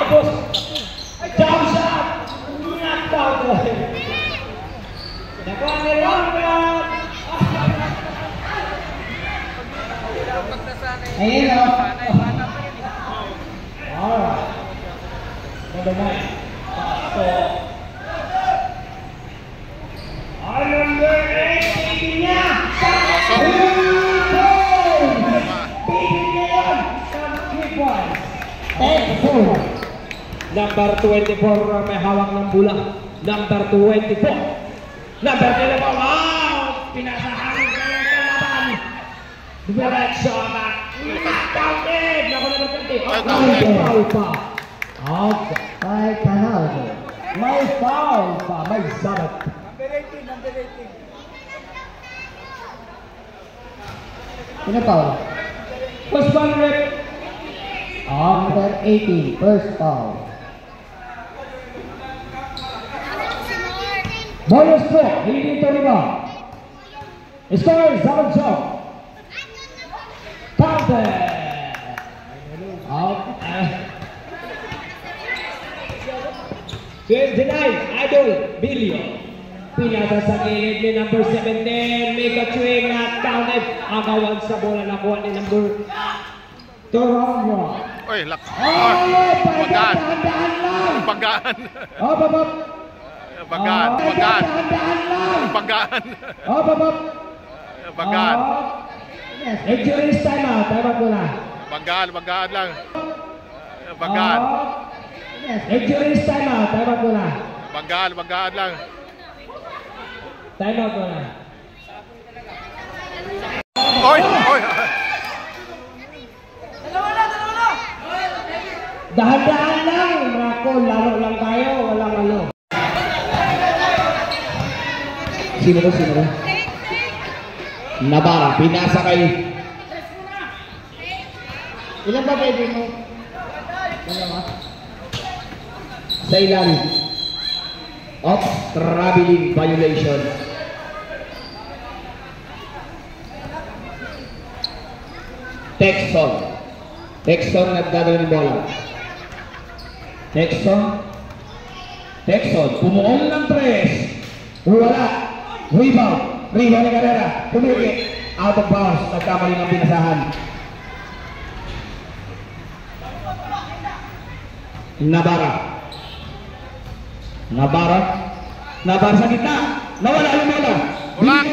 Tapos, jump shot! Knocked out ko. Nakuha ni Ronald! Ayun o. Alright. Number 9. Pasok. Number 8. Niya! Number 24 may hawak ng bola. Number 24. Number 11. Wow! Pinasahan ka ng kalaban. Direction at counted. Naku naman kanti. Foul pa. Okay. May kanal. May foul pa. May sabat. Number 18. Sino foul? First foul rep. Number 18. First foul. Bonus stroke, leading to rebound. Score, 7 shot. Counter. Out. 29, Idol, Bilio. Pinasa sa gilid ni number 17. Make a swing, not counted. Agawan sa bola, nakuha ni number Toronto. Oy, lak. Bagaan. Bagaan. Babab. Bagaan. Bagaan. Bagaan. Babab. Bagaan. Injuries time out. Tama ko na. Bagaan. Bagaan lang. Bagaan. Injuries time out. Tama ko na. Bagaan. Bagaan lang. Time out ko na. Oy! Oy! Dahan-dahan lang, Marco, laro lang tayo, walang ano. Sino ba? Navarra, pinasa kay... Ilan ba pwede mo? Dalawa? Sa ilan? Of traveling violation. Texon nagdadala ng bola. Texon, pumuong ng 3. Wala. Rebound ni Carrera. Pumili. Out of bounds. Nagkamali ng pinasahan. Navarra sa gitna. Nawala yung bola. Wala.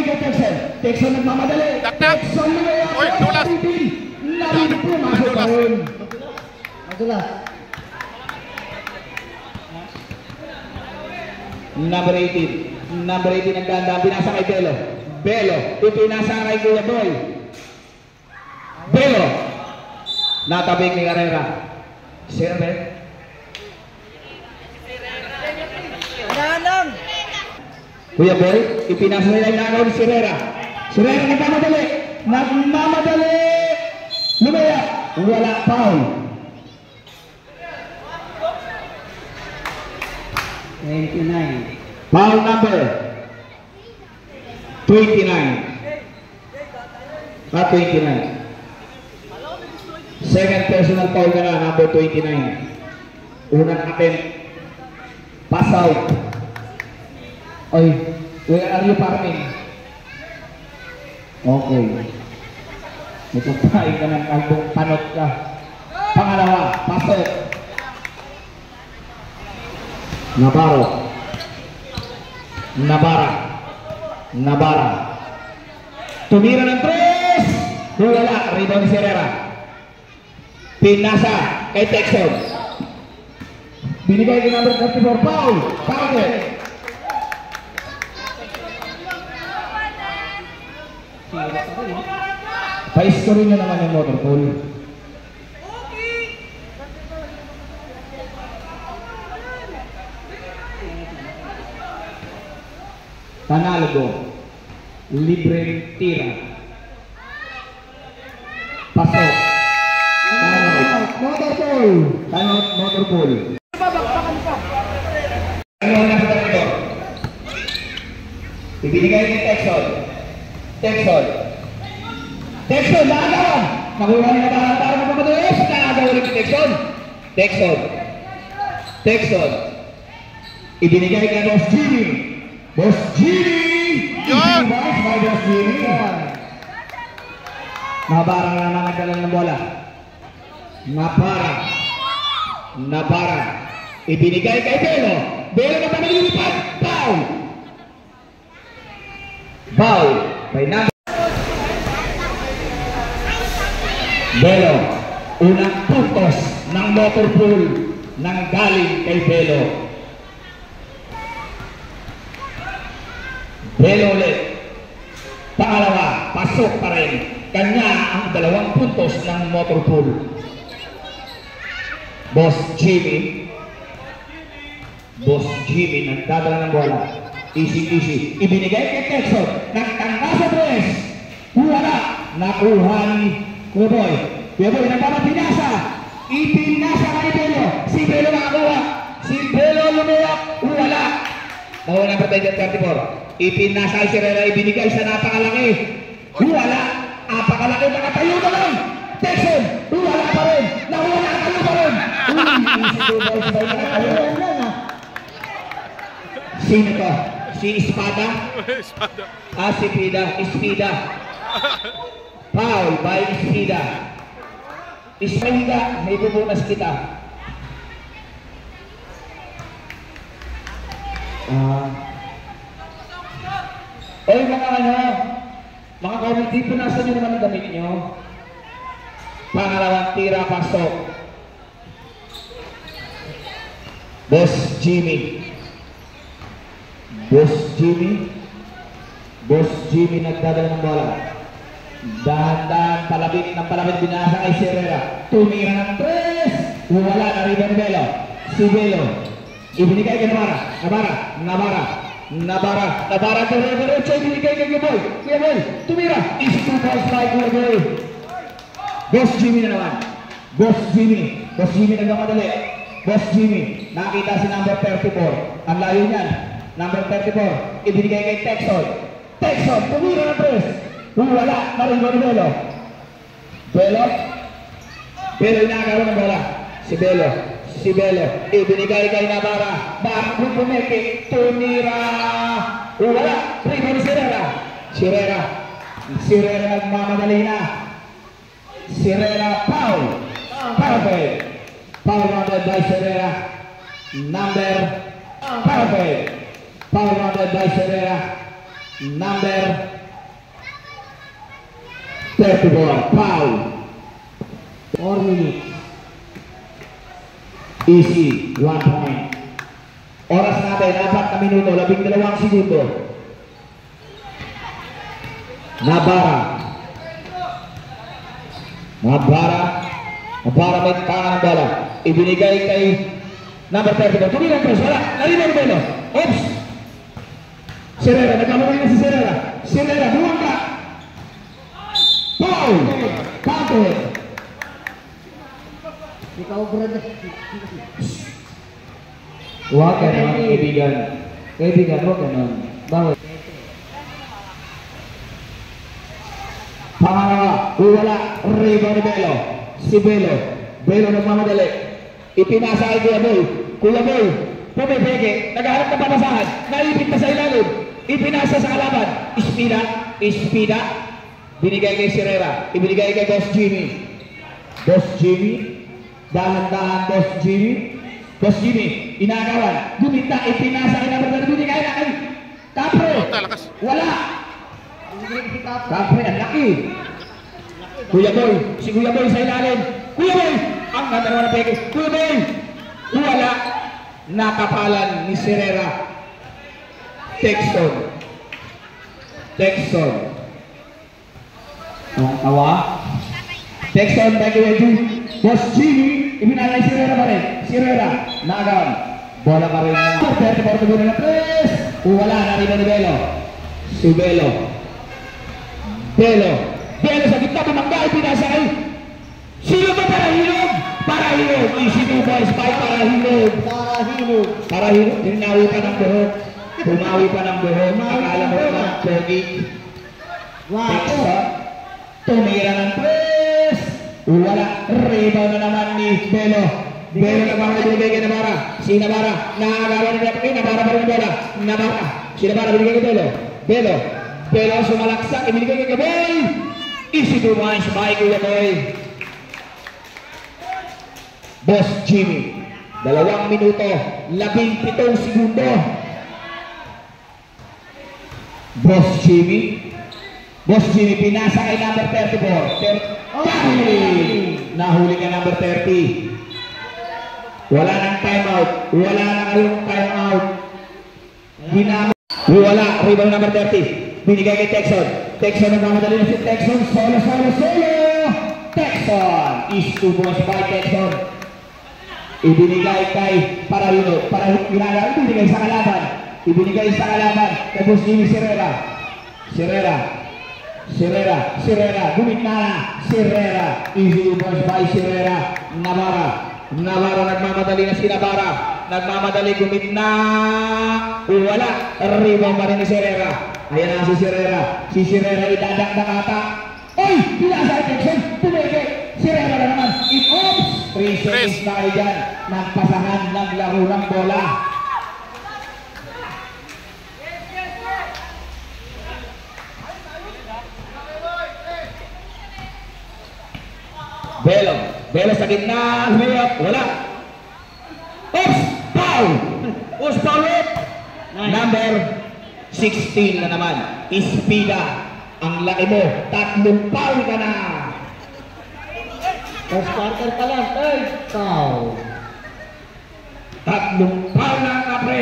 Texon nagmamadali. Taktak. Texon nagmamadali. Oy, dulas. Lalo po masuk karon. Madulas. Number 18 nagdaan, pinasa kay Belo, ipinasa kay Kuya Boy. Belo, natabing ni Carrera. Serve. Nanang. Kuya Boy, ipinasa nila yung nagaw ni Serrera. Serrera nagmamadali. Lumaya, wala foul. 29. Foul number 29. 29. Second personal foul ka na, number 29. Unang attempt. Pass out. Oy, where are you parking? Okay. Nagpapain ka ng kalbong panot ka. Pangalawa, pasok. Navarra. Tumira ng 3. Wala. Rebound si Herrera. Pinasa kay Texon. Binigay kay number 34. Foul. Foul. Pa-score na naman yung motor pool. Panalgo, libre tira. Pasok. Motor pool. Ano na sa ito? Ibinigay ni Texon, nakagawan. Nakuha na para magpapatulis. Nakagawa rin ni Texon. Texon. Ibinigay kay Boss Jimmy. Boss Jimmy! Yan! Boss Jimmy. Nabarang na nagdala ng bola. Nabarang. Ibinigay kay Belo. Belo na pa nalilipad. Foul! Foul. By number. Belo. Unang puntos ng motor pool nang galing kay Belo. Belo ulit. Pangalawa, pasok pa rin. Kanya ang 2 puntos ng motor pool. Boss Jimmy nagdadala ng bola. Easy. Ibinigay kay Texon. Nagtangka sa tres. Wala. Nakuha ni Kuya Boy. Kuya Boy, pinasa. Ipinasa kay Belo. Si Belo nakagawa. Si Belo lumiyak. Wala. Nakuha ng Protected 34. Ipinasa kay Sirera. Ibinigay sa napakalaki. Wala. Napakalaki. Nakatayo na lang. Texon. Wala pa rin. Nakuha nakatayo pa rin. Sino to? Si Espada? Si Espida. Foul by Espida. Espida, may bubunas kita. Oy mga community, punasan nyo naman ang damit nyo. Pangalawang tira, pasok. Boss Jimmy nagdadala ng bola. Dahan-dahan, palabit binasa kay Sierra. Tumira ng tres. Wala na rin ang Belo. Si Belo. Ibinigay kay Navarra. Diretso ibinigay kay Kuya Boy. Tumira. Easy 2 balls strike Kuya Boy. Boss Jimmy na naman. Boss Jimmy nagmamadali. Boss Jimmy, nakita si number 34. Ang layo niyan. Number 34, ibinigay kay Texon. Tumira ng tres. Wala, narinig ni Belo. Belo inagawa ng bola. Si Belo, ibinigay kay Navarra. Bakit pumeke, tumira. Wala, rin ni Sierra nagmamadali na. Sierra, foul. Perfect. Foul rounded by Sierra. Foul rounded by Sierra. Number 34. Foul. 4 minutes. Easy. 1 point. Oras natin, 4 na minuto, 12 segundo. Navarra may tangan ng bola. Ibinigay kay number 34. Tumira ang press. Wala. Narinig ang Belo. Oops! Sierra. Nagkamali na si Sierra. Buwang ka. Foul! Counter. Ikaw, brother. Huwag ka naman, kaibigan. Huwag ka naman. Bawal. Pangalawa, wala. Rebound ni Belo. Si Belo nagmamadali. Ipinasa kay Kuya Boy, pumipeke, naghahanap ng papasahan, naipit pa sa ilalim. Ipinasa sa kalaban. Espida. Binigay kay Sierra. Ibinigay kay Boss Jimmy. Dahan-dahan Boss Jimmy. Inagawan. Guminta. Ipinasa kay number 2. Binigay na kay Capre. Wala. Capre, ang laki. Si Kuya Boy sa ilalim. Kuya Boy! Ang natanawa na peke. Kuya Boy! Wala. Nakapalan ni Sierra. Texon. Ang tawa. Texon, back away to Boss Jimmy. Ibinalay Sierra pa rin. Sierra. Nagawan. Bola pa rin na. 34 na na press. Wala na rin ni Belo. Si Belo sa gitna. Tumangga. Pinasa kay. Sino ba Parahilog? Easy 2 boys. Parahilog. Tinawi pa ng buhok. Pumawi pa ng buhok. Akala mo na pogi. Texon. Tumira ng press. Wala. Rebound na naman ni Belo. Belo nagmamahal binigay kay Navarra. Si Navarra, nakagawa na niya kay Navarra pa rin ang bola. Navarra, si Navarra binigay kay Belo. Belo sumalaksak, ibinigay kay Gabay. Easy to one sa bahay Kuya Boy. Boss Jimmy, 2 minuto, 17 segundo. Boss Jimmy pinasa kay number 34. Nahuli ka number 30. Wala nang timeout. Wala na kayong timeout. Wala. Rebound number 30. Binigay kay Texon. Texon nagmamadali na si Texon. Solo. Texon. Is 2 points by Texon. Ibinigay kay Parahino. Ibinigay sa kalaban. Kay Boss Jimmy Sierra. Gumitna na. Sierra. Easy 2 points by Sierra. Navarra nagmamadali na si Navarra. Nagmamadali, gumitna. Wala. Rebound pa rin ni Sierra. Ayan na si Sierra idadakdak ata. Oy! Pinasa kay Texon. Tumigil. Sierra na naman. Oops! 3 seconds na kayo dyan. Nagpasahan ng laro ng bola. Belo sa gitna, humayop, wala. Oops! Foul! Number 16 na naman. Ispida. Ang laki mo. 3 foul ka na. First quarter pa lang. Third foul. 3 foul na ang kapre.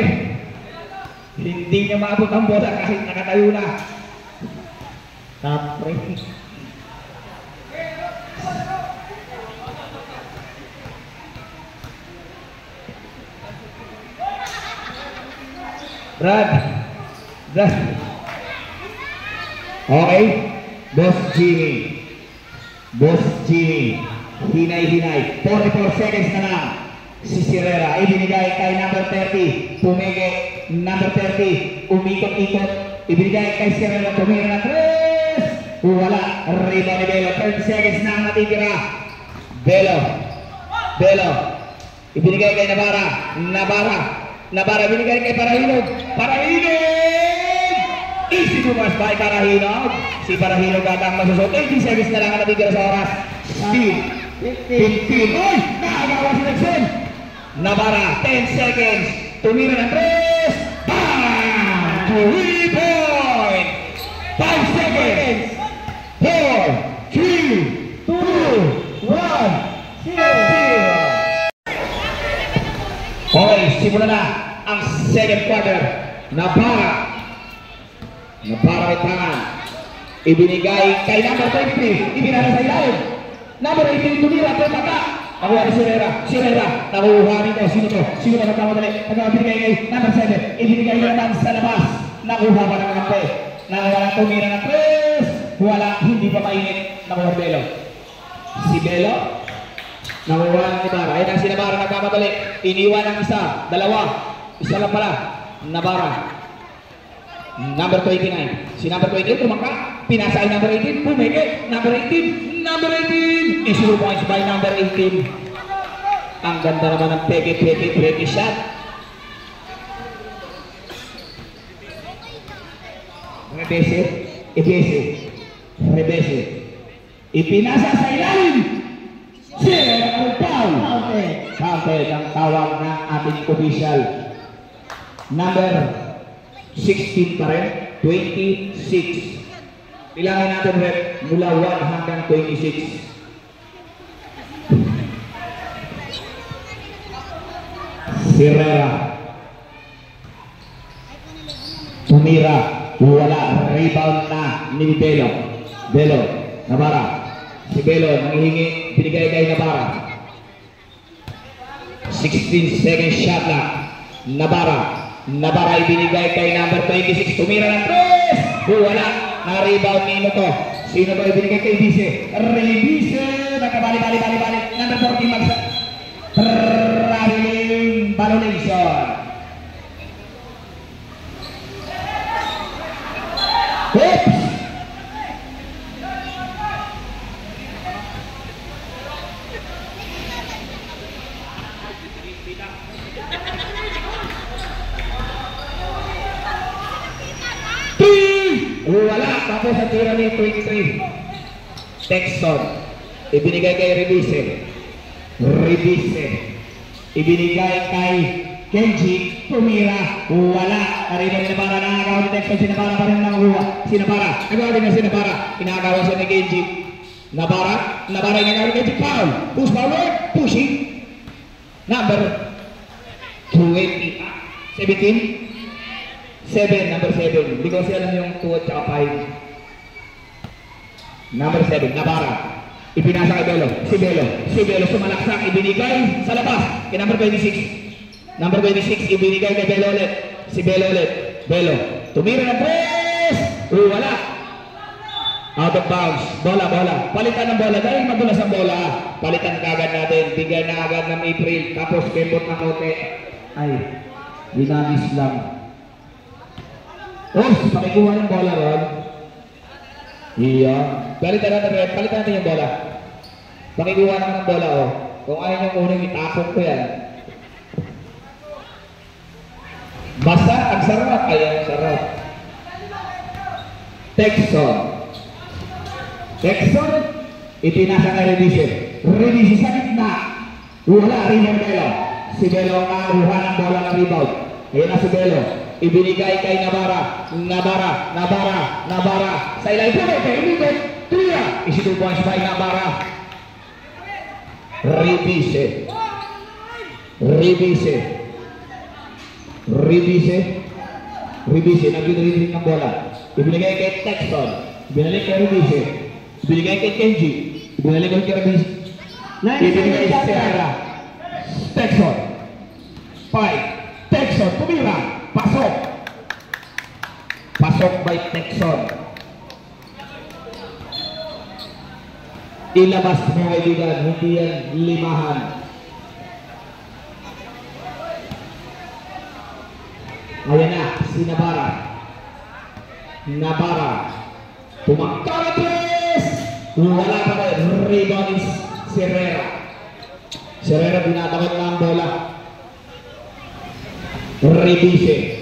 Hindi niya maabot ang bola kahit nakatayo na. Kapre. Brad. Okay. Boss Jimmy. Hinay. 44 seconds na lang. Si Sierra. Ibinigay kay number 30. Pumige. Number 30. Umikot-ikot. Ibinigay kay Sierra. Tumira na 3. Wala. Rebound ni Belo. 30 seconds na ang natitira. Belo. Ibinigay kay Navarra binigay kay Parahino. Easy to pass by Parahino. Si Parahino gatang masusot. 18 seconds na lang ang natitira sa oras. Steve. 15. Oy! Nakagawa si Nexen. Navarra, 10 seconds. Tumira ng 3. Bang! 3 points. 5 seconds. 4, 3, 2, 1, 0. Okay, simula na ang second quarter. Navarra may tangan. Ibinigay kay number 23. Ibinara sa ilalim. Number 18 tumira. Pemata. Nakuha ni Sierra. Nakuha nito. Sino ba nagmamadali? Nagmamabinigay kay number 7. Ibinigay naman sa labas. Nakuha pa ng kampe. Nakuha tumira ng 3. Wala. Hindi pa mainit. Nakuha Belo. Si Belo. Nakuha ng Navarra. Ayan ang si Navarra nagmamadali. Iniwan ang isa. 2. Isa lang pala. Navarra. Number 29. Si number 28 tumangka. Pinasa ay number 18. Pumike. Number 18. Issue points by number 18. Ang ganda naman ng peke shot. Rebese. Ipinasa sa ilalim. Sierra foul. Counted ang tawag ng ating official. Number 16 pa rin. 26. Bilangin natin rep mula 1 hanggang 26. Sierra. Tumira. Wala. Rebound na ni Belo. Navarra. Si Belo nanghihingi. Binigay kay Navarra. 16 second shot lang. Navarra ibinigay kay number 26. Tumira ng 3. Wala. Na-rebound nino to. Sino ba ibinigay kay Rebise? Nakabali. Number 14 magsa. Traveling Balonation. Oops! Wala. Tapos ang tira ni 23. Texon. Ibinigay kay Rebise. Rebise. Ibinigay kay Kenji. Tumira. Wala. Karino ni Sinabara. Nakagawa ni Texon. Sinabara pa rin nanguha. Sinabara. Nagawa din na Sinabara. Inagawa siya ni Kenji. Nabara. Nabara inagawa ni Kenji. Foul. Push forward. Pushing. Number 20. 17. 7, number 7. Hindi ko kasi alam yung 2 at saka 5. Number 7, Navarra. Ipinasa kay Belo. Si Belo sumalaksak. Ibinigay sa labas kay number 26. Number 26, ibinigay kay Belo ulit. Si Belo ulit. Belo. Tumira ng press. Wala. Out of bounds. Bola. Palitan ng bola. Dahil madulas ang bola. Palitan kagad natin. Bigyan na agad ng April. Tapos kembot na kote. Ay, dinagis lang. Pakikuha ng bola ron. Iya. Palitan natin yung bola. Pakikuha naman ng bola, oh. Kung ayaw nyo unang itapon ko yan. Basta, ang sarap. Ayan, sarap. Texon. Ipinasa kay Rebise. Rebise sa gitna. Wala rin ang Belo. Si Belo ang nakaruha ng bola ng rebound. Ayan na si Belo. Ibinigay kay Navarra. Sa ilalim po kay Emigo. Tuya. Isi 2 points by Navarra. Rebise. Nag-retrieve ng bola. Ibinigay kay Texon. Ibinalik kay Rebise. Ibinigay kay Kenji. Ibinalik kay Rebise. Ibinigay kay Serra. Texon. 5. Texon. Tumira. Pasok by Texon. Ilabas mo kaibigan, hindi yan limahan. Ayan na, si Navarra. Tumangkalis! Wala pa rin. Rebound is Serrera. Binatakot na ang bola. Rebise,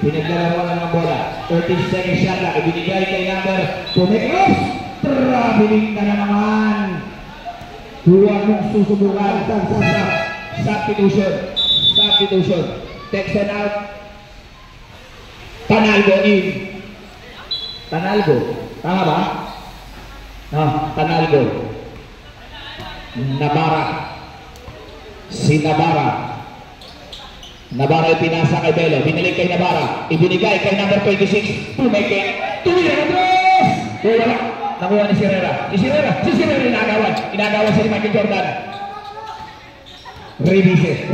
pinaglalaroan ng bola. 30 seconds shot lang. Ibinigay kay number 2. Traveling ka na naman. Huwag mong susubukan. Substitution. Texan out. Tanalgo in. Tanalgo. Tama ba? Tanalgo. Navarra. Si Navarra ipinasa kay Belo. Binalik kay Navarra. Ibinigay kay number 26. Tumeke. Tumira na tres! Wala. Nakuha ni Serrera. Si Serrera inagawan si Michael Jordan. Rebise.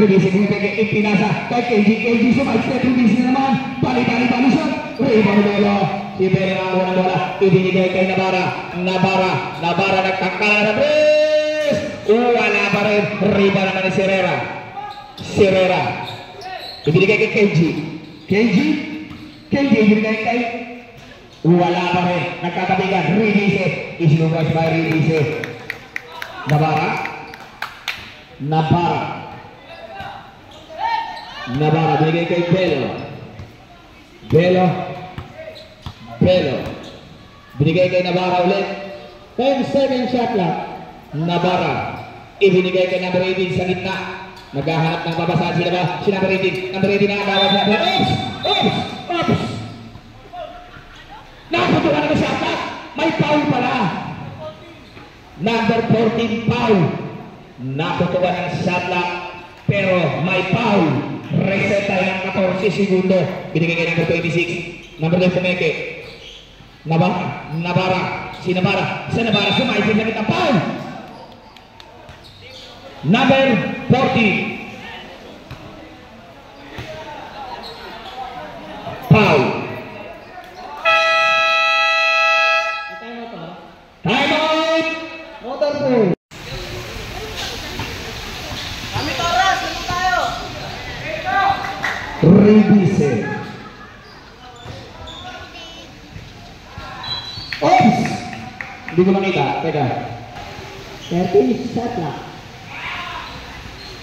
Ipinasa kay KG. Sumaistep. Rebise naman. Bali shot. Rebound Belo. Si Belo nakakuha ng bola. Ibinigay kay Navarra. Nagtangkala na tres! Wala pa rin. Rebound naman ni Serrera. Ibinigay kay KG. Ibinigay kay wala pa rin. Nagkatabigan. Rebise. Islubas by Rebise. Navarra. Binigay kay Belo. Binigay kay Navarra ulit. 10-second shot lang. Navarra. Ibinigay kay number 18 sa gitna. Naghahanap ng babasahan si number 18. Number 18 na agawad niya. Oops! Naputukan na siya. May foul pala. Number 14 foul. Naputukan ng shot lang. Pero may foul. Reset tayo ng 14 segundo. Binigay kay number 26. Number 2 Tumeke. Navarra. Si Navarra sumaisip na kita. Foul. Number 40. Foul. Time out. Motor pool. Kami Toras, ano tayo? Rebise. Oops! Hindi ko makita. Teka. 30 shot lang.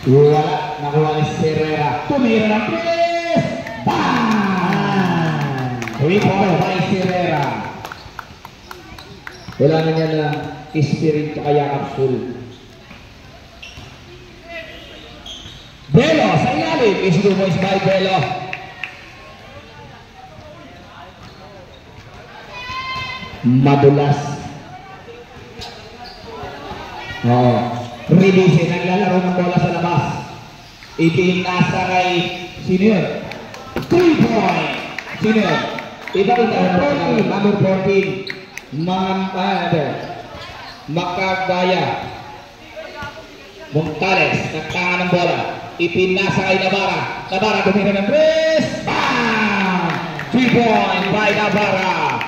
Wala, nakuha ni Herrera. Tumira ng press! Bang! 3-point by Herrera. Wala na niya na spirit kaya kapsul. Belo sa ilalim is 2 points by Belo. Madulas. Release, naglalaro ng bola sa labas. Ipinasa kay sino yun? 3-point. Sino yun? Number 14. Makagaya. Montales, nagtangan ng bola. Ipinasa kay Navarra. Navarra tumira ng press. Bang! 3-point by Navarra.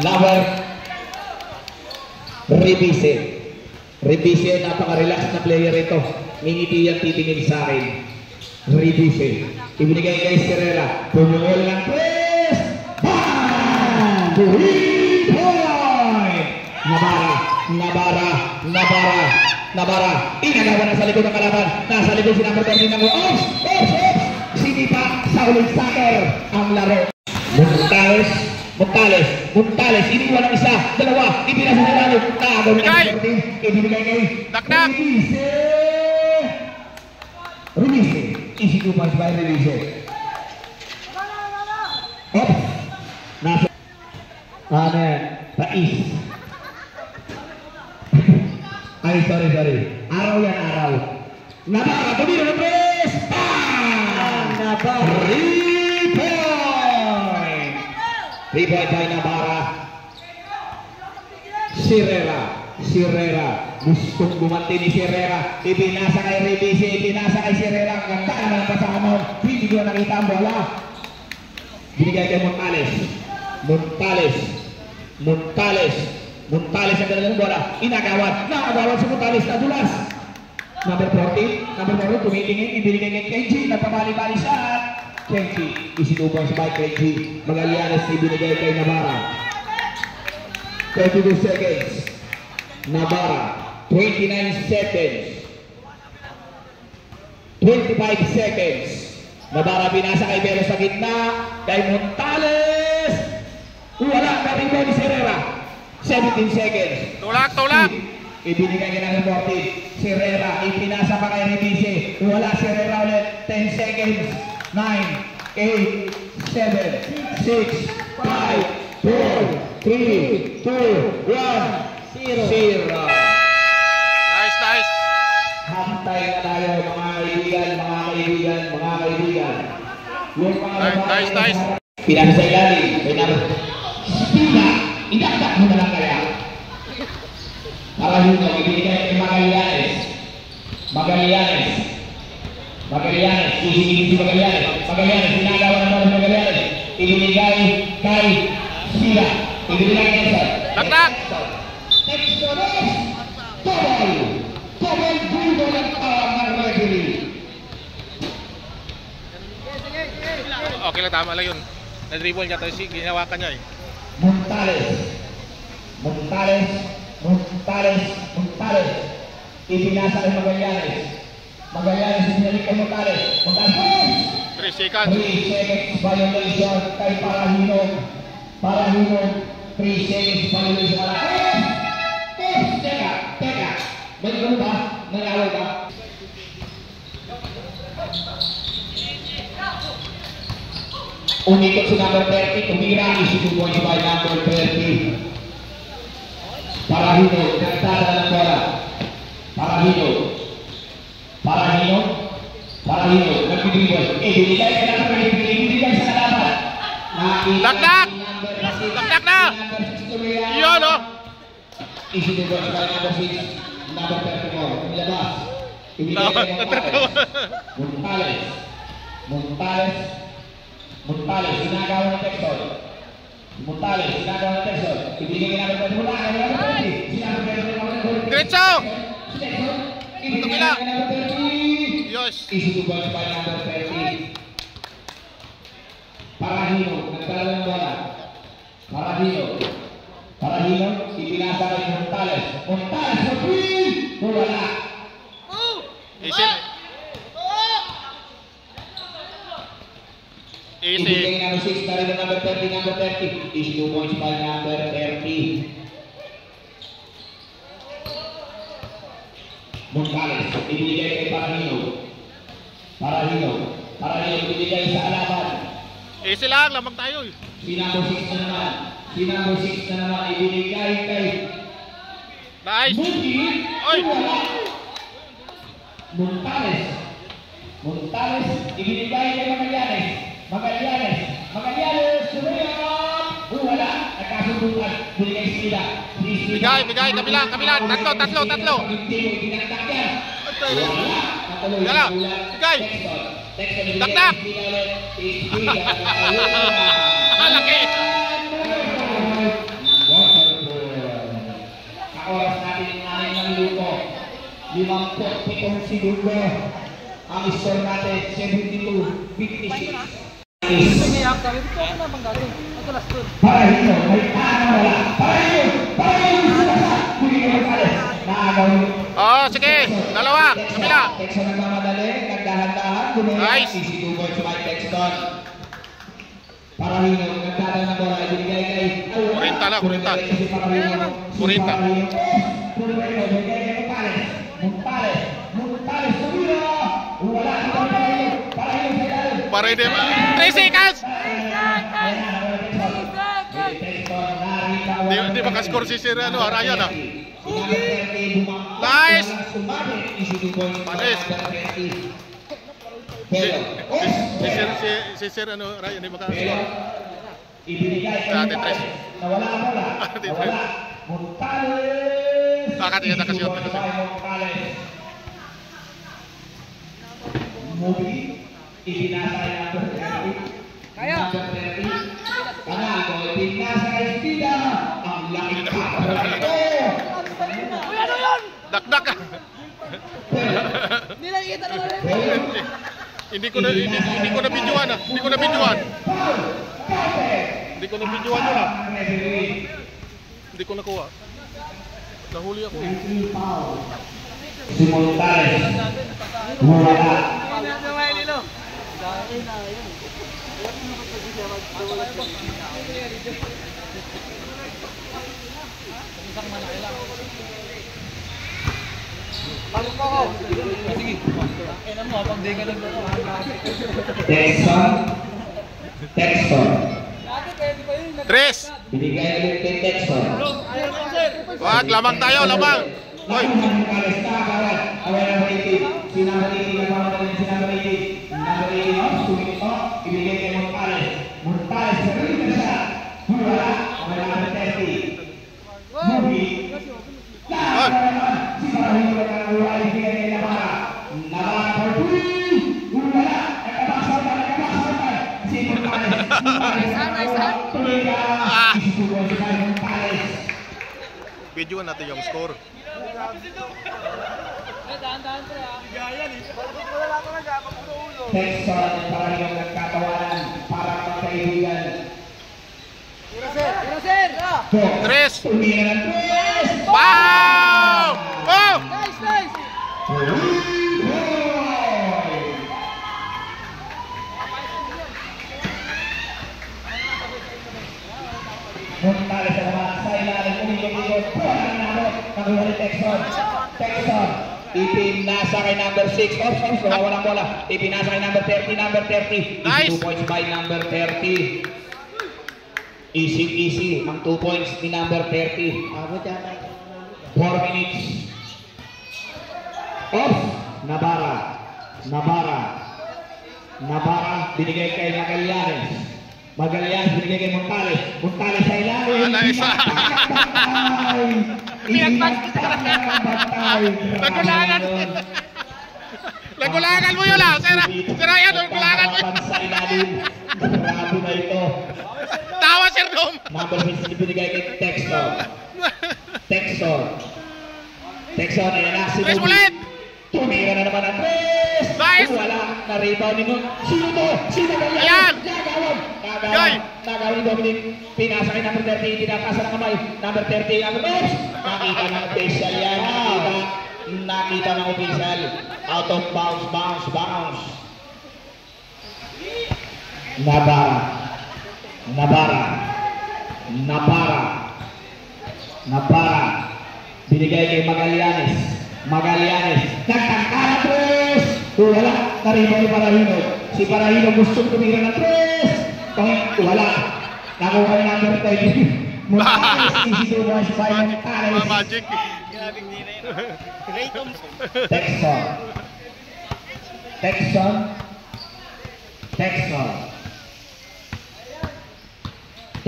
Number Revise. Revise, napaka-relax na player ito. Mingiti yan, titingin sa akin. Revise. Ibinigay kay Herrera. Pumungol ng press. Bang! 3-point! Navarra. Inagawa na sa likod ng kalaban. Nasa likod si number 13 ng Ops! Sinipa sa ulit soccer ang laro. Montales, iniwan ang isa, dalawa, ipinasa sa lalo. Nakagawin ang 13, ibinigay kay Revise. Easy 2 points by Revise. Ops! Nasa Tais. Ay, sorry. Araw yan, araw. Navarra, tumira ng press! Bang! Navarra! 3-point by Navarra. Herrera. Gustong gumanti ni Herrera. Ipinasa kay Revise, ipinasa kay Herrera. Ang ganda naman ang pasahan mo. Hindi ko nakita ang bola. Binigay kay Montales ang ganda ng bola. Nakagawan si Montales. Nadulas. Number 14, tumitingin. Ibinigay kay Kenji. Nagpabali-bali siya. Kenji, isinubang sa Kenji. Magallanes ibinigay kay Navarra. 32 seconds. Navarra, 29 seconds. 25 seconds. Navarra pinasa kay Belo sa gitna. Kay Montales. Wala ka rin ni Herrera. 17 seconds. Tulak! Ibinigay kay number 14. Herrera, ipinasa pa kay Revise. Wala si Herrera ulit. 10 seconds. 9, 8, 7, 6, 5, 4, 3, 2, 1, 0. Nice. Hantay na tayo mga kaibigan. Yung mga Nice. pinasa sa ilalim. Idagdag mo na lang kaya. Para yun, ibinigay kay Magallanes, isinigin si Magallanes, sinagawa naman ng Magallanes, ibinigay kay Sila, ibinigay kay Sila. Taktak! Textones, Tobal, Buldo ng referee. Okay lang, tama lang yun. Na-dribble niya tayo, ginawakan niya eh. Montales. Ipinasa kay Magallanes, sinalik kay Montales. 3 seconds. 3 seconds violation kay Parahino. 3 seconds violation. Teka. May gano'n ba? Nangyaway ba? Umikot si number 30, tumira, isipupon si by number 30. Parahino, nagtala ng bola. Parahino, nagpipigol. Binigay ka lang sa ibinigay sa kalaban. Taktak na! Yun o! Isipupon si by number 6, number 34. Nilabas. Ibinigay ka ng bola. Montales, ginagawa ng Texon. Ibigay namin ng mula. Diretso! Tukila! Yes! Isitubal sa number 30. Parahino, nagdala ng bola. Parahino, ipinasa kay Montales. Montales, wala! number 6, Karina number 30, is 2 points by number 30. Montales, ibinigay kay Parahino. Parahino, ibinigay sa Alaban. Easy lang, lamang tayo eh. Si number 6 na naman, ibinigay kay Nice! Muti. Oy! Montales, ibinigay kay Magallanes, sumunod! Wala, nagkasundukan, binigay sila. Bigay, kabilang, tatlo. Wala, bigay! Dakdak! Laki! Oras natin ng 6 minuto, 57 segundo. Ang score natin 72-56. Parahino, may wala. Oh, sige, dalawa, kabila. Texon nagmamadali, nagdahan-dahan, Nice. 62 points by Texon. Parahino, nagdadaan ng bola, ibigay kay 40 lang, 40. 40. Montales, sumira! Wala kita Parahino sa ilalim. Parede, 3 seconds! Di makascore si Sir Ryan ah. Nice! Panis! Si Sir Ryan di makascore. Ibinigay kay Montales. Nawala ang bola. Nawala. Montales. Kakatingin na kasi yun. Movie. Ibinasa kay number 30. Kaya. Number 30. Panalo. Ibinasa kay Stida. Ang laki na ito. Uy, ano yun? Dakdak ka. Hindi nakikita na rin. Hindi ko na videoan ah. Hindi ko na videoan yun ah. Hindi ko nakuha. Nahuli ako eh. Si Montales. Wala. Texon. Tres! Binigay ulit kay Texon. Wag, lamang tayo, lamang! Hoy! Montales nakakawan. Away number 18. Si number 18 nagmamadali si number 18. Number 18 sumit ibigay kay Montales. Montales sarili na siya. Wala. Away number 30. Movie. Hoy! Si Parahino nagkakuha ibigay kay Navarra. Navarra for 3. Wala. Nagkabaksaw ka. Si Montales. Isusubo si Montales. Videoan natin yung score. Texon at Parahino nagkatawanan para magkaibigan. Tres! Umira ng tres! Wow! Oh! Nice! Montales sa naman sa ilalim, umikot-ikot, pulang nabot, nakuha ni Texon. Ipinasa kay number 6, nawawala ng bola, ipinasa kay number 30, Nice. 2 points by number 30. Easy, ang 2 points ni number 30. 4 minutes. Off, Navarra, binigay kay Magallanes, binigay kay Montales sa ilalim. Isa! Nagulangan mo yun ah! Sir Ryan, nagulangan mo! Sa ilalim. Grabe na ito. Tawa, Sir Dom! Number 6 binigay kay Texon, ayan na si Tres Movie. ulit! Tumira na naman ang tres! Nice! Wala, na-rebound ni Moon. Sino to? Sino ba yan? Ayan! Nagawin Dominic. Pinasa kay number 30, tinapasa ng kamay. Number 30, ang oops! Nakita ng official yan. Nakita ng official. Out of bounds. Navarra. Navarra. Binigay kay Magallanes. Nagtangkara tres. Wala. Naribay Parahino. Si Parahino gusto tumira ng tres. Wala. Nakuha yung number 30. Montales. Isisubo si Simon Montales. Magic.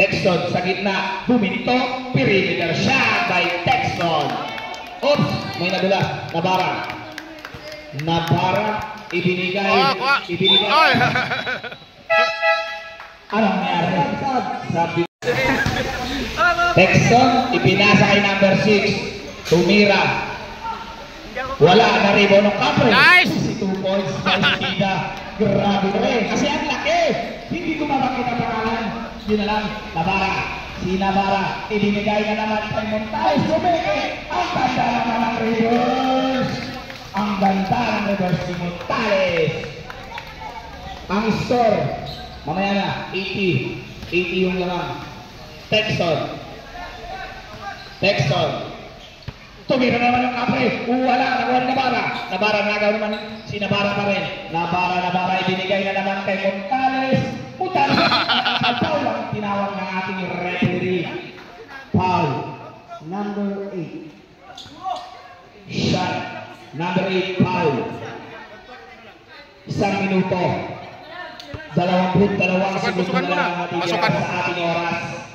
Texon sa gitna, buminto, perimeter shot by Texon. Oops, may nagula. Navarra, ibinigay. Anong nangyari? Sabi Texon, ipinasa kay number 6. Tumira. Wala na rebound ng kapre. Nice! 2 points sa Istida. Grabe rin. Kasi ang laki. Hindi ko mabakit ang pangalan. Yun na lang. Si Navarra. Ibinigay na naman kay Montales. Sumeke. Ang ganda naman ng reverse. Si Montales. Ang score. Mamaya na. 80 yung lamang. Texon. Tumira naman yung kapre. Wala. Nakuha ni Navarra. Nagaw naman si Navarra pa rin. Navarra. Ibinigay na naman kay Montales. Foul ang tinawag ng ating referee. Foul. Number 8. Shot. Number 8 foul. 1 minuto. 22 segundo na lang matitira sa ating oras.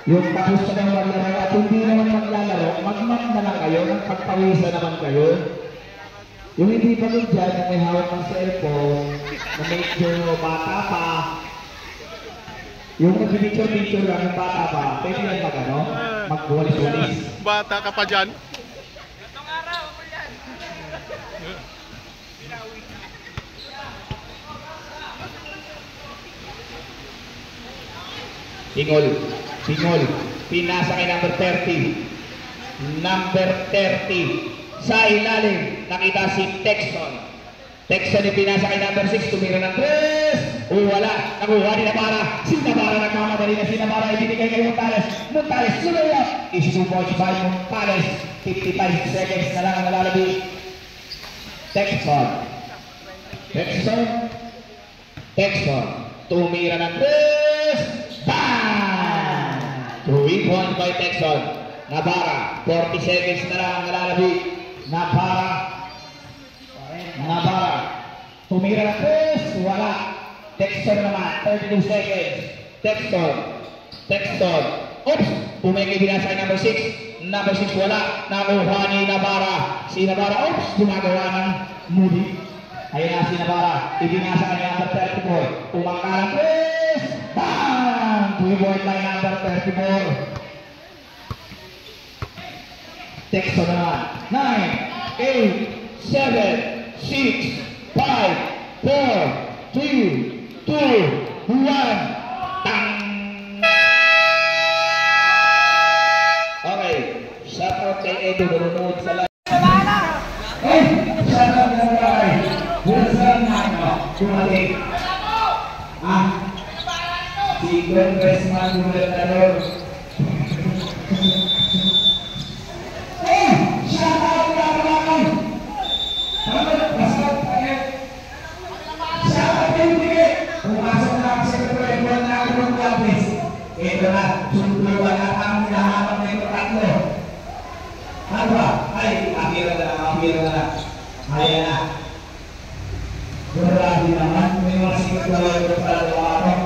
Yung tapos na ng maglaro at hindi naman maglalaro, magman na lang kayo, pagpawisan naman kayo. Yung hindi pa rin dyan, yung may hawak ng cellphone, na medyo bata pa, yung nag-picture lang yung bata pa, pwede yan magwalis-walis. Bata ka pa dyan. Pingol, pinasa kay number 30. Sa ilalim, nakita si Texon. Yung pinasa kay number 6, tumira ng 3. Wala, nakuha ni Navarra. Si Navarra nagmamadali na si Navarra, ibinigay kay Montales. Sumaya. Isisupport by Montales. 55 seconds na lang ang nalalabi. Texon. Tumira ng 3. Bang! 2 points by Texon. Navarra, 40 seconds na lang ang nalalabi. Navarra. Tumira ng 3. Wala. Texon naman, 32 seconds. Texon. Oops! Pumengay binasa kay number 6. Number 6 wala. Nakuha ni Navarra. Si Navarra, oops! Gumagawa ng moody. Ayun na si Navarra. Ibinasa kay number 34. Tumangka ng 3. Bang! 2 point by number 34. Texon naman. 9, 8, 7, 6, 5, 4, 3, 2, 1. Tang! Okay. Shout out kay Edo nanonood sa live. Shout out ng live. Wilson Dumating. Si Congressman Gobernador. Shout out ng live. Shout out kayo tigil. Pumasok na ang sekretary ng Agrong Labis. Ito na, sumuluan at ang hinahanap na ito tatlo. Ano ba? Ay, akira na. Ayan na. Grabe naman, may mga sikat na wala ito para lumakot.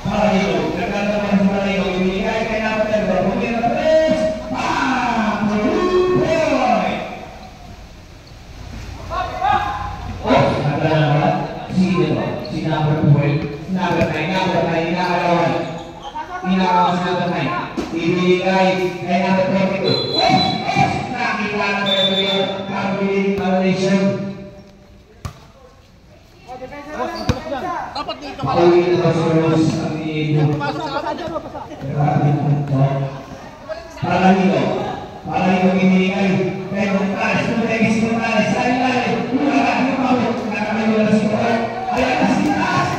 Parahino, nagkanda naman sa Parahino, ibigay kay Napatel, bumili na tres. Bang! 2 point! Nagkanda naman, si number 12, number 9, inakalawan si number 9. Ibigay kay number 22. Nakikita na kayo yung carbonated violation. Dapat dito Ako yung nasa-rose ang iibo. Parahino binigay. Kaya Montales, si Montales, sa ilalim. Wala, nakakalimutan si Montales. Ayan na si Montales.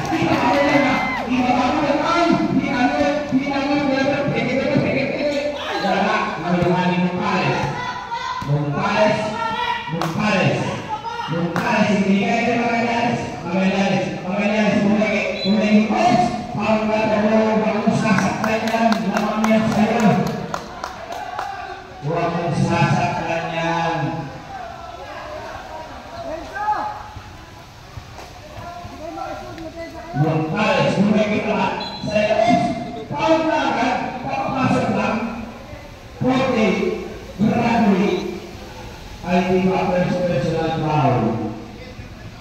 Montales ibigay kay Magallanes. Umay coach. Foul na daw, bagong sasaktan yan. Lamang yan sa'yo. Huwag mong sasaktan yan. Montales, umay kita. Sa'yo, foul na agad. Papapasok lang. 40. Bradley. Ay di ba personal foul.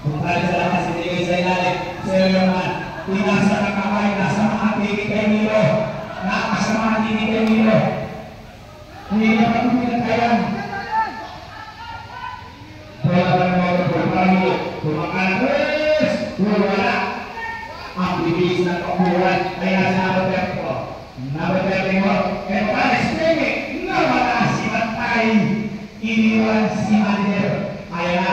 Montales sa lakas, binigay sa ilalim. Sa'yo naman. Pinasa ng kamay, nasa mga tigit kay Milo. Nakasama tigit kay Milo. Hindi na pa ito pinagkayan. Wala ka ng mga pagpapalito. Tumakalas. Wala. Ang bibis ng kapuan. Kaya sa nabaterto. Kaya Montales, pwede. Nawala si Matay. Iniwan si Mander. Kaya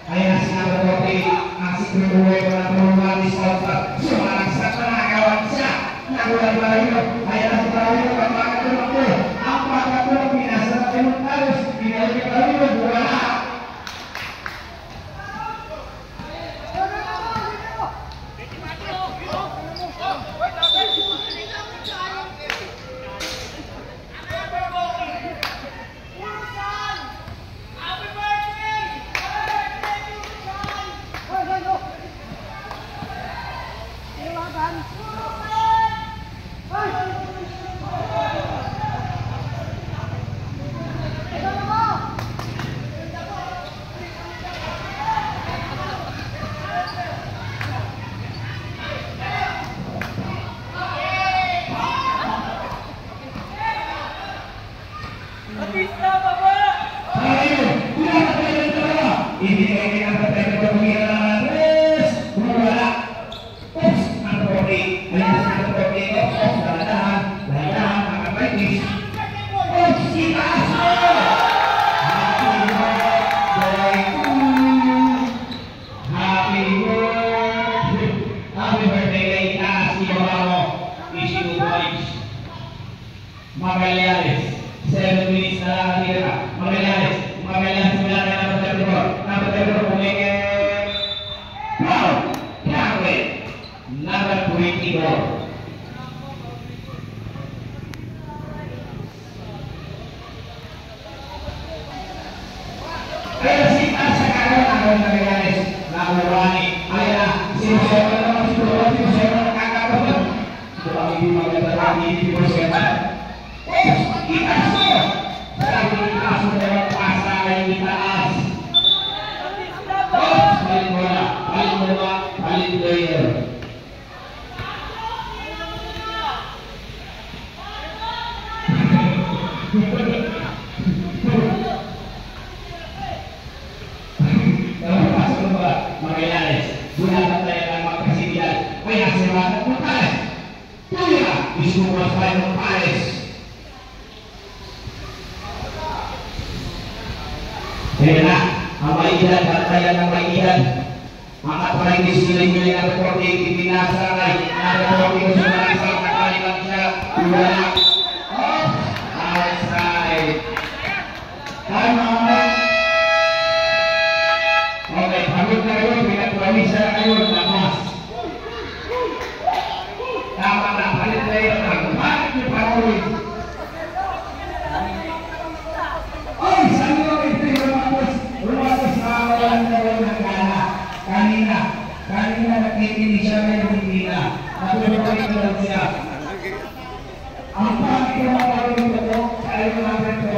na si nabaterto. Ang sikretuwe ko na tulungan ni Salsa. Sumarang sa panagawan siya. Nagulang Barrio. Kaya na si Barrio pagpakatulog ko. Ang pagkatulog pinasa na kay Montales. Pinasa kay Barrio. Wala. Magallanes, 7 minutes na lang tira. Magallanes mula na number 34 pumingin. Foul, Yahweh, number 24. Kaya sita sa karoon ang Magallanes, nakuwani. Kaya sinusewa naman sinusewa ng kakapagod. Ito ang hindi maganda ang hindi po siya. Itaas dalam pasal yang ditaas. Paling bola, paling player. Dalam pasal bola, Magallanes. Gunakan saya dalam makasihkan. Kaya semangat Montales. Tuya, disuruh saya Montales. Kaya ang mailan, batayan ng mailan. Mga paling disiling-giling na reporting, ipinasakay, na reporting sa mga isang nakaliman siya. Wala. Outside. Tama mo. Okay, pagod na kayo, pinagpamisa na kayo, lamas. Tama na, palit na yun. Bakit niyo panuloy? Ay, sabi ko ito yung lumapos na walang nawalan ng gana. Kanina nakikinig siya ngayon hindi na. Natulungan ko lang siya. Ang pangit ko makarong ito, kaya ko namin ito,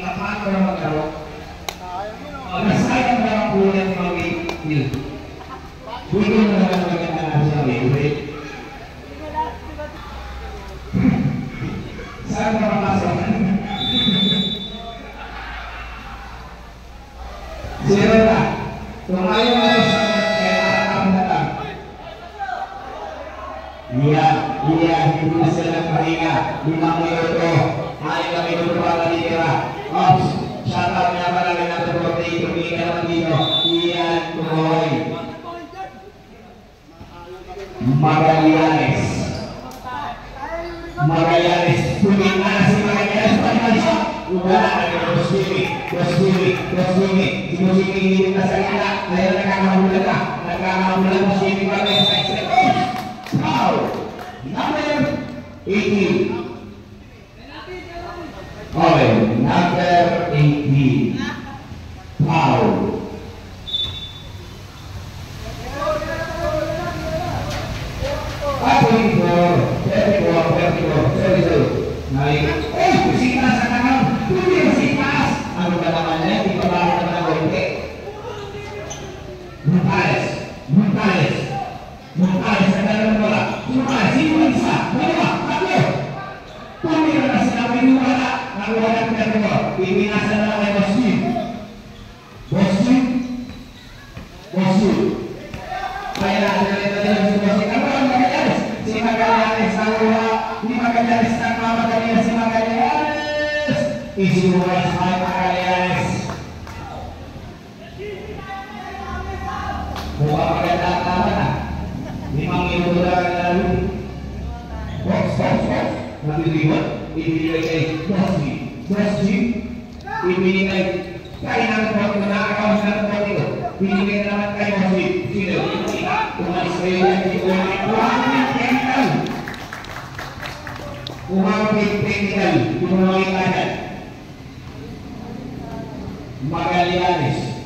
ang ko na magkaroon. Nasayang na ang bulan ng mag-i-il. Buto na naman maganda na sa may-ulit. Saan ka mapasok? Zero na. Kung ayaw mo sa kaya na lang. Hindi na sila pahinga. 5 minuto. Ayaw na minuto para nitira. Ops. Shoutout niya pala rin ang tuloy. Tumingin ka naman dito. Iyan, tuloy. Magallanes. Magallanes. Tumingin na si Magallanes. Wala na rin ang Stevie. Si Musiki hindi na sa gitna. Kaya nagkakahulan na. Nagkakahulan si Musiki pa rin sa exit. Foul! Number 18. Okay, number 18. Foul. Bersihkan sa kanan, tuloy bersihkan. Ano ba naman yan? Di ba bakit naman ang wente? Montales sa kanan bola. Montales, sino ang isa? Dalawa, tatlo. Tumira na sinabi ni wala. Nakuha ng perdo. Ipinasa na kay Boston. Kaya natin si Boston. Ano ang Magallanes? Si Magallanes nakuha. Hindi Magallanes na mamadali si Magallanes. Isinuha sa Magallanes. Buka maganda ang tama na. 5 minuto lang ang lalo. Box. Nagdiriwan. Ibinigay kay Boston. Ibinigay kaya naman po ito nakakawin naman po ito. Binigay na naman kay Boston. Sino? Umalis kayo yan. Umapit technical. Tumulong agad. Magallanes.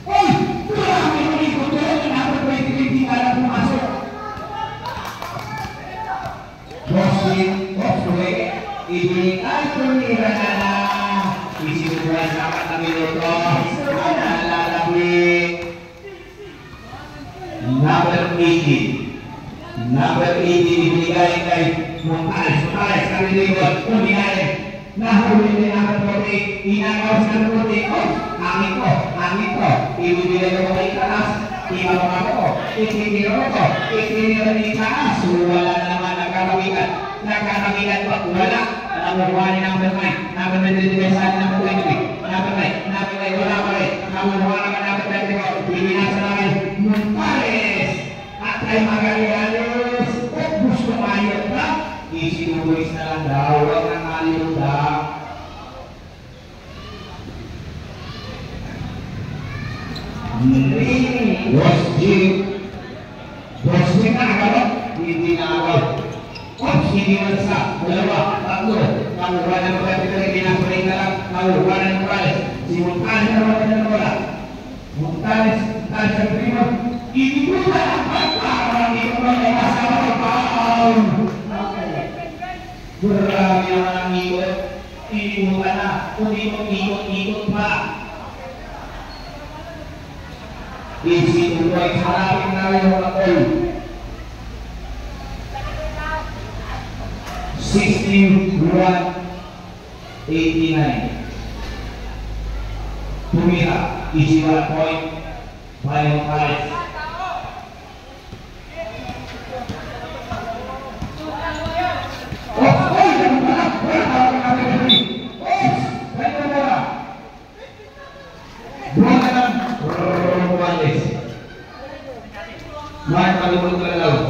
Oy! Grabe mo ito doon. Dapat ko hindi para pumasok. Boston. Ibigay tumira na. Isinubuhan sa 4 minuto. Analalabi. Number 18 ibigay kay Montales. Kami likod. Umigay. Nahuli ni number 40. Inagaw sa number 40. Angin ko. Ibibigay ko kay Taas. Ibababa ko. Itiniro ko. Itiniro ni Taas. Wala na naman nagkakawikan. Nagkakawikan ko. Wala. Nakuha ni number 9. Number 9 ibigay sa number 23. Number 9. Wala pa rin. Nakuha naman number 24. Ibinasa namin Montales. At kay Magallanes. Gusto ayot na. Isinubulis na lang daw. Huwag nang ayot na. Boston na agad. Hindi na agad. Hindi na isa. Dalawa. Tatlo. Nakuha na mga pagkakita. Pinapalay na lang. Nakuha na ng Montales. Si Montales na wala na wala. Montales sa primo. Inuha ang pagkakarang ito na may kasama ng paon. Marami naman ang ikot. Inuha na. Kung ikot pa. Isinuha ay harapin na rin ang akol. 61-89. Tumira. Easy 1 point. 5-5. Mahal kalibot ka lang.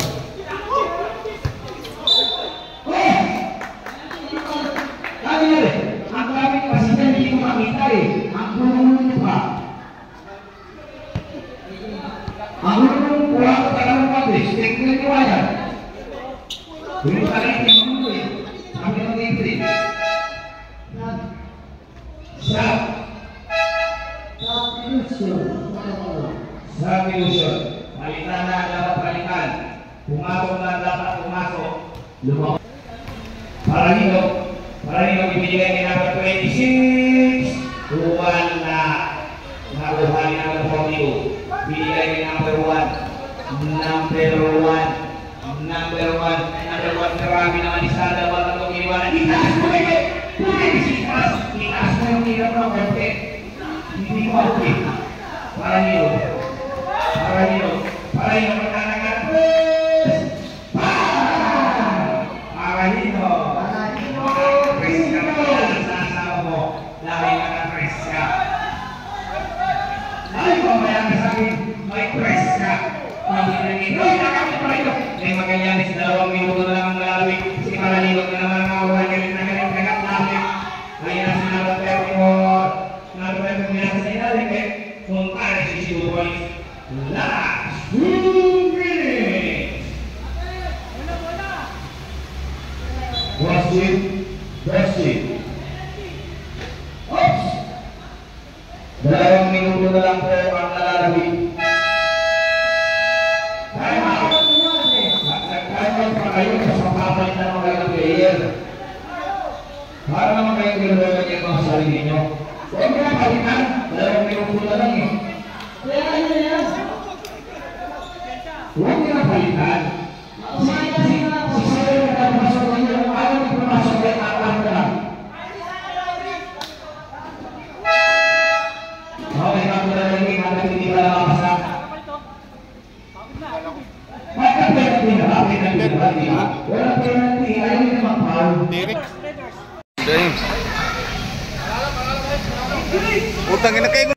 Ano yan? Ang gamit kasi na hindi ko makita eh. Ang gulong pa. Ang gulong kuha ko talagang pabis. Teknik ko yan. Gulong ka rin yung mundo eh. Sabi ng libre. Substitution. Balikan na dapat balikan. Pumasok na dapat pumasok. Lumabas. Parahino ibigay kay number 26. Tuwan na. Nakuha ni number 42. Binigay kay number 1. Number 1. Karami naman isada. Walang itong iniwanan. Itaas mo kayo. Itaas mo yung hirap ng konti. Hindi mo okay. Parahino magkanagat. Parahino. Press ka mo sa asawa mo. Dahil naka-press ka. Ay, mamaya ka sa akin, may press ka. Pag-inangin, nakamit pa ito. May Magallanes, 2 minuto na lang ang lalawin. Si Parahino na naman ang galit na galit namin. Kaya Last 2 minutes. Wasit. Oops. 2 minuto na lang po ang nalalagay. Time out pa kayo sa papalit na mga player. Para naman kayo gano'n yung mga sarili nyo. Huwag mo na palitan. 2 minuto na lang eh. Huwag mo na palitan. Si Sir na pumasok kayo, ayaw na pumasok kayo alam na. Okay, kapag hindi ba nakapasa? Walang penalty, ayaw nyo naman foul. Derek. James. Utang ina kayo.